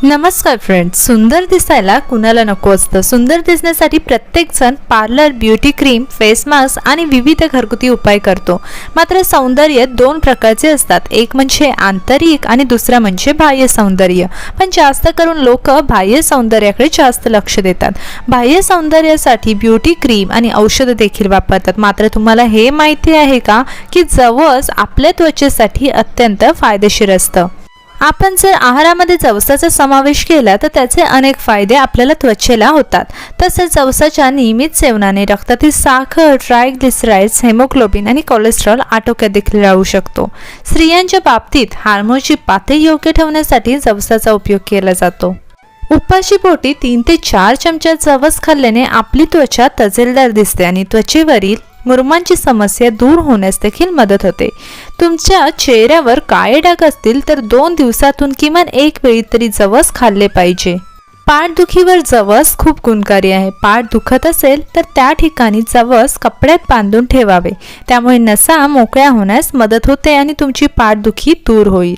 नमस्कार फ्रेंड्स, सुंदर दिसायला कुणाला नको असतं। सुंदर दिसण्यासाठी प्रत्येक जण parlour, beauty cream, face mask आणि विविध घरगुती उपाय करतो। मात्र सौंदर्य दोन प्रकारचे असतात, एक म्हणजे आंतरिक आणि दुसरा म्हणजे बाह्य सौंदर्य। पण जास्त करून लोक बाह्य सौंदर्याकडे जास्त लक्ष देतात। बाह्य सौंदर्यासाठी ब्युटी क्रीम आणि औषध देखील वापरतात। मात्र तुम्हाला हे माहिती आहे का की जवस आपल्या त्वचेसाठी अत्यंत फायदेशीर असतं। आपण जर आहारामध्ये जवसाचा समावेश केला तर त्याचे अनेक फायदे आपल्याला त्वचेला होतात। तसेच जवसाच्या नियमित सेवनाने रक्तातील साखर, ट्रायग्लिसराइड्स, हेमोग्लोबिन आणि कोलेस्ट्रॉल आटोक्यात देखील राहू शकतो। स्त्रियांच्या बाबतीत हार्मोनची पातळी योग्य ठेवण्यासाठी जवसाचा उपयोग केला जातो। उपाशीपोटी 3 ते 4 चमचे जवस खाल्ल्याने आपली त्वचा तजेलदार दिसते आणि त्वचेवरील मुरुमांची समस्या दूर होण्यास देखील मदत होते। तुमच्या चेहऱ्यावर काळे डाग असतील तर 2 दिवसातून किमान एक वेळी तरी जवस खाल्ले पाहिजे। पाठदुखीवर जवस खूप गुणकारी आहे। पाठ दुखत असेल तर त्या ठिकाणी जवस कपड्यात बांधून ठेवावे, त्यामुळे नसा मोकळ्या होण्यास मदत होते आणि तुमची पाठदुखी दूर होईल।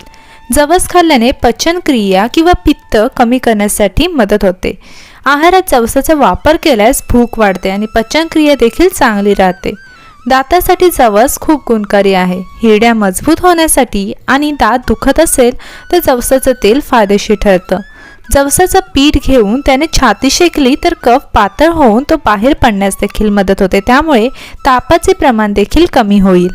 जवस खाल्ल्याने पचनक्रिया किंवा पित्त कमी करण्यासाठी मदत होते। आहारात जवसाचा वापर केल्यास भूक वाढते आणि पचनक्रिया देखील चांगली राहते। दातासाठी जवस खूप गुणकारी आहे। हिरड्या मजबूत होण्यासाठी आणि दात दुखत असेल तर जवसाचं तेल फायदेशीर ठरतं। जवसाचं पीठ घेऊन त्याने छाती शेकली तर कफ पातळ होऊन तो बाहेर पडण्यास देखील मदत होते, त्यामुळे तापाचे प्रमाण देखील कमी होईल।